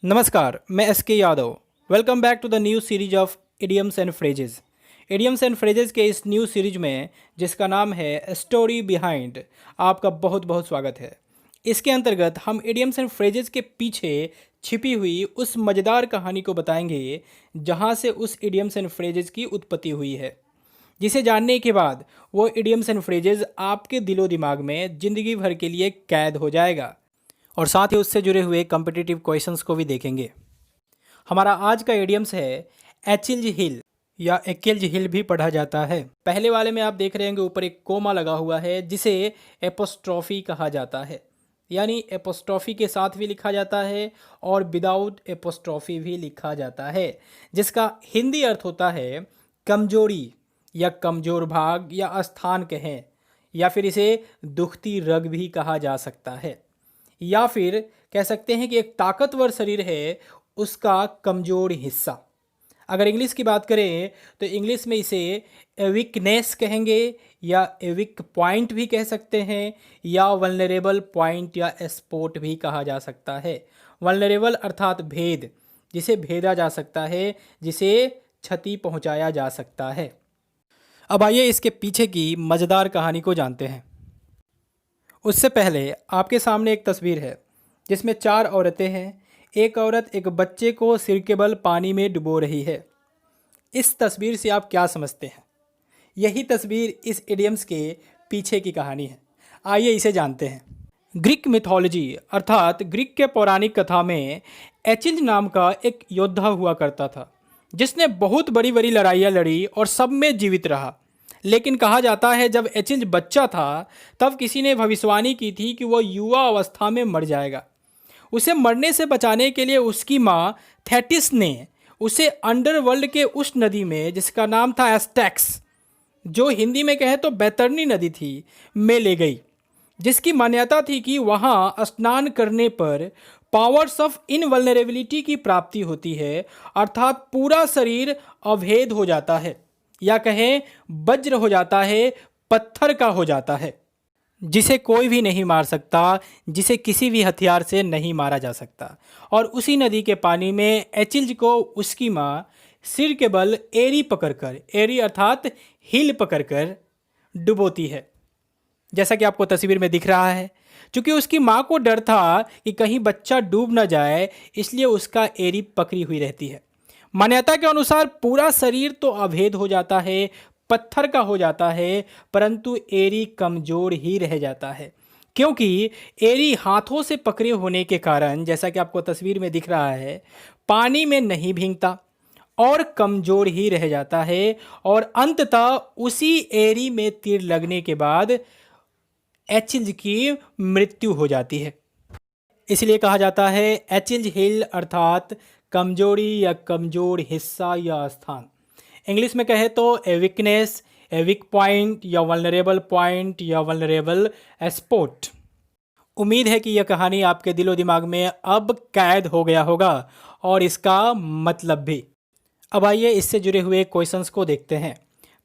नमस्कार, मैं S K. Yadav. Welcome back to the new series of idioms and phrases. Idioms and phrases के इस new series में जिसका नाम है स्टोरी बिहाइंड, आपका बहुत बहुत स्वागत है। इसके अंतर्गत हम इडियम्स एंड फ्रेजेस के पीछे छिपी हुई उस मज़ेदार कहानी को बताएंगे जहां से उस इडियम्स एंड फ्रेजेस की उत्पत्ति हुई है, जिसे जानने के बाद वो इडियम्स एंड फ्रेजेस आपके दिलो दिमाग में ज़िंदगी भर के लिए कैद हो जाएगा। और साथ ही उससे जुड़े हुए कॉम्पिटिटिव क्वेश्चंस को भी देखेंगे। हमारा आज का इडियम्स है एचिल्ज हिल या एक्केल्ज हिल भी पढ़ा जाता है। पहले वाले में आप देख रहे होंगे ऊपर एक कोमा लगा हुआ है जिसे एपोस्ट्रॉफी कहा जाता है, यानी एपोस्ट्रॉफी के साथ भी लिखा जाता है और विदाउट एपोस्ट्रॉफी भी लिखा जाता है, जिसका हिंदी अर्थ होता है कमजोरी या कमजोर भाग या स्थान कहें, या फिर इसे दुखती रग भी कहा जा सकता है, या फिर कह सकते हैं कि एक ताकतवर शरीर है उसका कमज़ोर हिस्सा। अगर इंग्लिश की बात करें तो इंग्लिश में इसे वीकनेस कहेंगे या वीक पॉइंट भी कह सकते हैं, या वल्नरेबल पॉइंट या स्पॉट भी कहा जा सकता है। वल्नरेबल अर्थात भेद, जिसे भेदा जा सकता है, जिसे क्षति पहुंचाया जा सकता है। अब आइए इसके पीछे की मज़ेदार कहानी को जानते हैं। उससे पहले आपके सामने एक तस्वीर है जिसमें 4 औरतें हैं। एक औरत एक बच्चे को सिर के बल पानी में डुबो रही है। इस तस्वीर से आप क्या समझते हैं? यही तस्वीर इस इडियम्स के पीछे की कहानी है। आइए इसे जानते हैं। ग्रीक मिथोलॉजी अर्थात ग्रीक के पौराणिक कथा में एचिल्ज नाम का एक योद्धा हुआ करता था जिसने बहुत बड़ी बड़ी लड़ाइयाँ लड़ी और सब में जीवित रहा। लेकिन कहा जाता है जब एचिल्ज बच्चा था तब किसी ने भविष्यवाणी की थी कि वह युवा अवस्था में मर जाएगा। उसे मरने से बचाने के लिए उसकी माँ थेटिस ने उसे अंडरवर्ल्ड के उस नदी में, जिसका नाम था एस्टेक्स, जो हिंदी में कहे तो बैतरनी नदी थी, में ले गई, जिसकी मान्यता थी कि वहाँ स्नान करने पर पावर्स ऑफ इनवल्नरेबिलिटी की प्राप्ति होती है, अर्थात पूरा शरीर अभेद हो जाता है, या कहें वज्र हो जाता है, पत्थर का हो जाता है, जिसे कोई भी नहीं मार सकता, जिसे किसी भी हथियार से नहीं मारा जा सकता। और उसी नदी के पानी में एचिल्ज को उसकी माँ सिर के बल एरी पकड़कर, एरी अर्थात हिल पकड़कर डुबोती है, जैसा कि आपको तस्वीर में दिख रहा है। क्योंकि उसकी माँ को डर था कि कहीं बच्चा डूब न जाए, इसलिए उसका एरी पकड़ी हुई रहती है। मान्यता के अनुसार पूरा शरीर तो अभेद हो जाता है, पत्थर का हो जाता है, परंतु एरी कमजोर ही रह जाता है, क्योंकि एरी हाथों से पकड़े होने के कारण, जैसा कि आपको तस्वीर में दिख रहा है, पानी में नहीं भीगता और कमजोर ही रह जाता है। और अंततः उसी एरी में तीर लगने के बाद एचिल्ज की मृत्यु हो जाती है। इसलिए कहा जाता है एचिल्ज हिल अर्थात कमजोरी या कमजोर हिस्सा या स्थान। इंग्लिश में कहे तो a weakness, a weak point या वल्नरेबल पॉइंट या वल्नरेबल स्पॉट। उम्मीद है कि यह कहानी आपके दिलो दिमाग में अब कैद हो गया होगा और इसका मतलब भी। अब आइए इससे जुड़े हुए क्वेश्चंस को देखते हैं।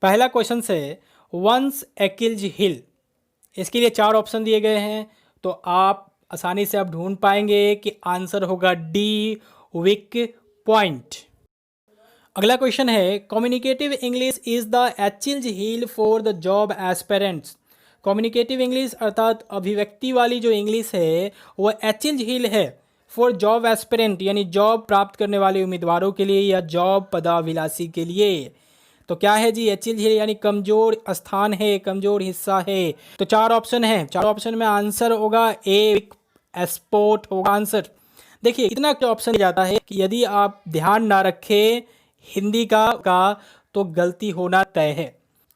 पहला क्वेश्चन है वंस एकिल्ज हिल। इसके लिए 4 ऑप्शन दिए गए हैं, तो आप आसानी से आप ढूंढ पाएंगे कि आंसर होगा डी, वीक पॉइंट। अगला क्वेश्चन है communicative English is the Achilles heel for the job aspirants. Communicative English अर्थात अभिव्यक्ति वाली जो इंग्लिश है वह एचिल्ज हील है फॉर जॉब एस्पिरेंट, यानी जॉब प्राप्त करने वाले उम्मीदवारों के लिए या जॉब पदाभिलाषी के लिए। तो क्या है जी? एचिल्ज हिल यानी कमजोर स्थान है, कमजोर हिस्सा है। तो 4 ऑप्शन है, 4 ऑप्शन में आंसर होगा ए, स्पॉट होगा आंसर। देखिए इतना ऑप्शन जाता है कि यदि आप ध्यान ना रखें हिंदी का तो गलती होना तय है।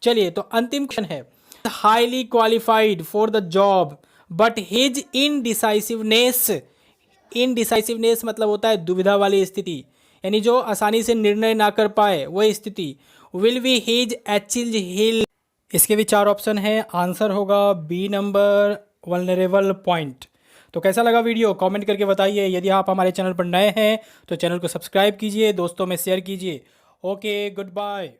चलिए तो अंतिम क्वेश्चन है highly qualified for the job but his indecisiveness. Indecisiveness मतलब होता है दुविधा वाली स्थिति, यानी जो आसानी से निर्णय ना कर पाए वह स्थिति। विल बी हिज एचिल्ज हिल। इसके भी 4 ऑप्शन है, आंसर होगा बी नंबर, वल्नरेबल पॉइंट। तो कैसा लगा वीडियो कमेंट करके बताइए। यदि आप हमारे चैनल पर नए हैं तो चैनल को सब्सक्राइब कीजिए, दोस्तों में शेयर कीजिए। Okay, good bye.